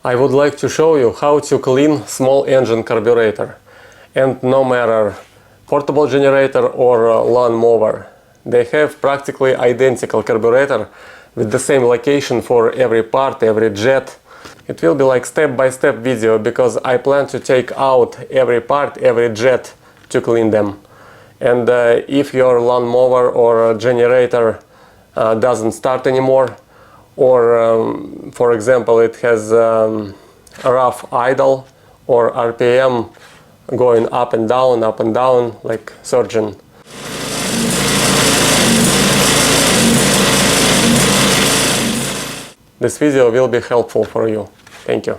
I would like to show you how to clean small engine carburetor, and no matter portable generator or lawn mower. They have practically identical carburetor with the same location for every part, every jet. It will be like step-by-step video because I plan to take out every part, every jet to clean them. And if your lawn mower or generator doesn't start anymore, or for example it has a rough idle or RPM going up and down like surgeon. This video will be helpful for you. Thank you.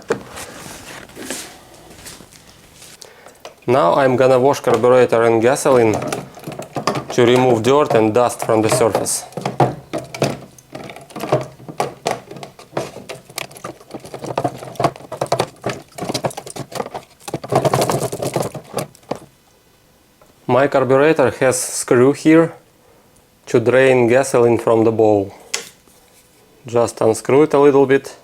Now I'm gonna wash carburetor in gasoline to remove dirt and dust from the surface. My carburetor has screw here to drain gasoline from the bowl. Just unscrew it a little bit.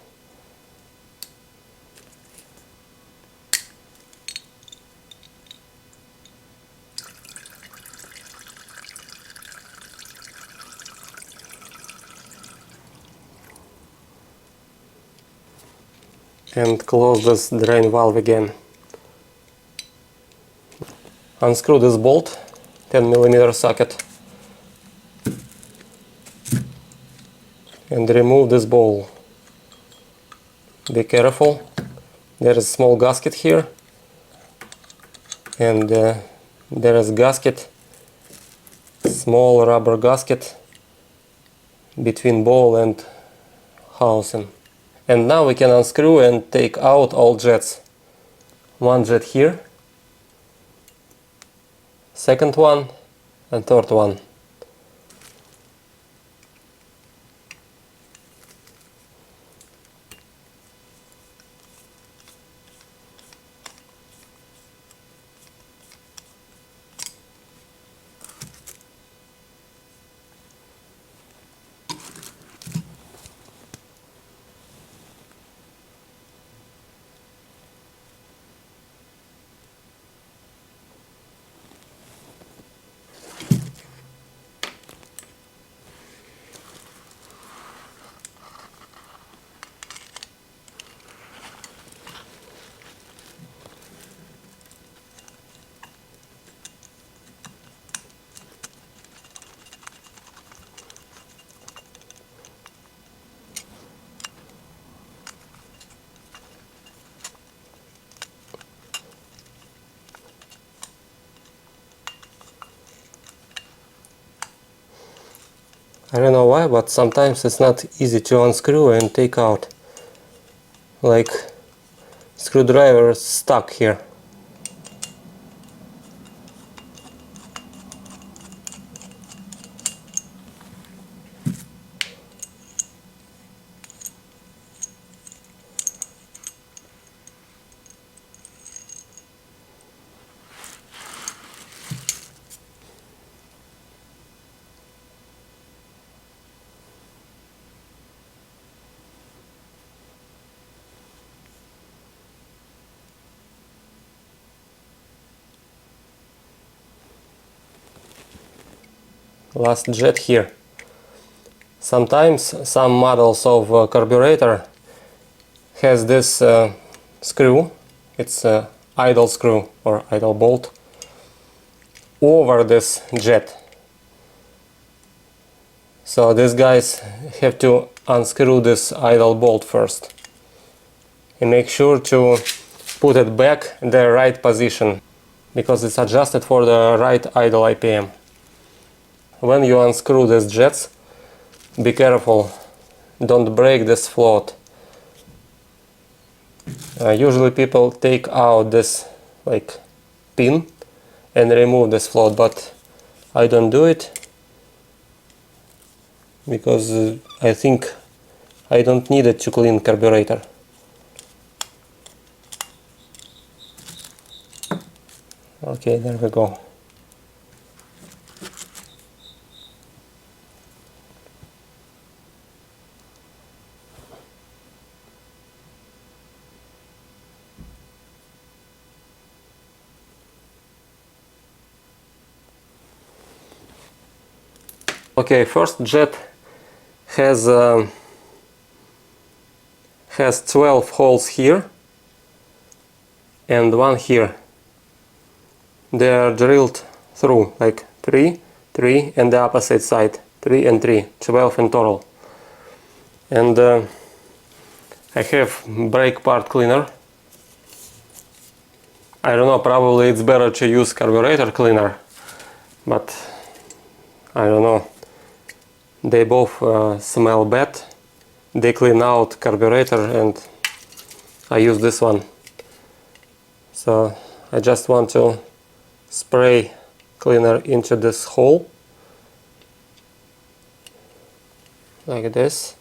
And close this drain valve again. Unscrew this bolt, 10mm socket, and remove this bowl. Be careful, there is a small gasket here, and there is gasket, small rubber gasket between bowl and housing. And now we can unscrew and take out all jets. One jet here, second one, and third one. I don't know why, but sometimes it's not easy to unscrew and take out. Like screwdriver is stuck here. Last jet here. Sometimes some models of carburetor has this screw, it's a idle screw or idle bolt, over this jet. So these guys have to unscrew this idle bolt first and make sure to put it back in the right position because it's adjusted for the right idle RPM. When you unscrew these jets, be careful, don't break this float. Usually people take out this like pin and remove this float, but I don't do it because I think I don't need it to clean carburetor. Okay, there we go. Okay, first jet has 12 holes here and one here. They are drilled through like 3, 3 and the opposite side, 3 and 3, 12 in total. And I have brake part cleaner. I don't know, probably it's better to use carburetor cleaner, but I don't know. They both smell bad. They clean out carburetor and I use this one. So I just want to spray cleaner into this hole like this.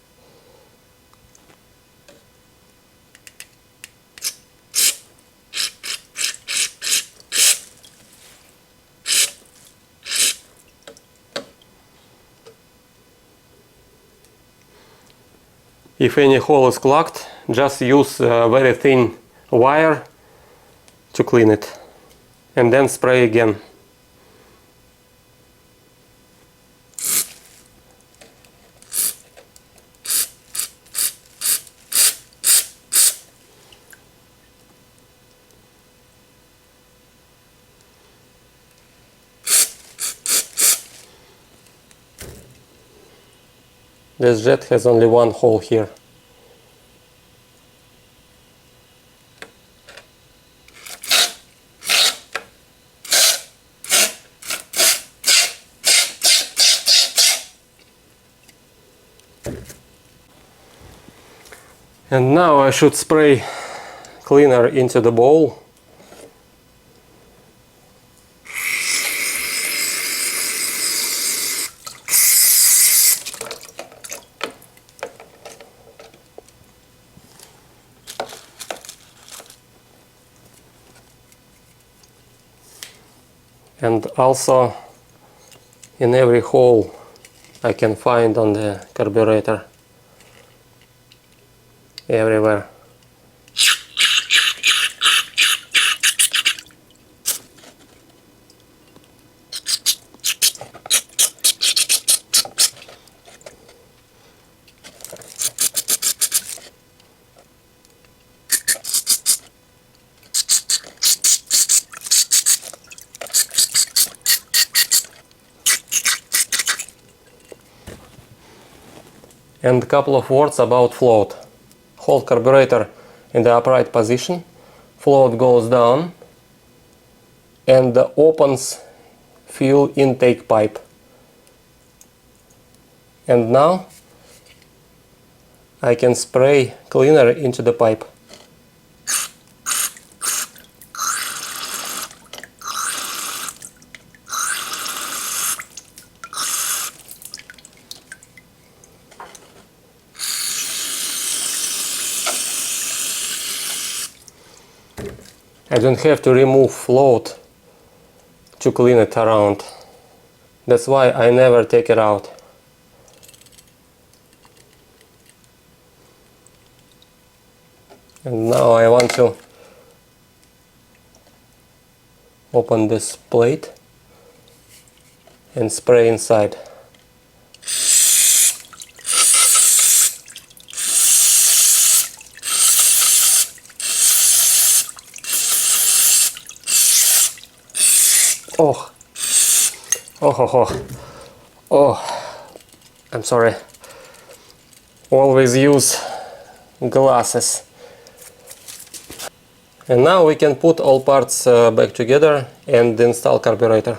If any hole is clogged, just use a very thin wire to clean it and then spray again. This jet has only one hole here. And now I should spray cleaner into the bowl. And also in every hole I can find on the carburetor, everywhere. And a couple of words about float. Hold carburetor in the upright position, float goes down and opens fuel intake pipe. And now I can spray cleaner into the pipe. I don't have to remove float to clean it around. That's why I never take it out. And now I want to open this plate and spray inside. Oh, I'm sorry. Always use glasses. And now we can put all parts back together and install carburetor.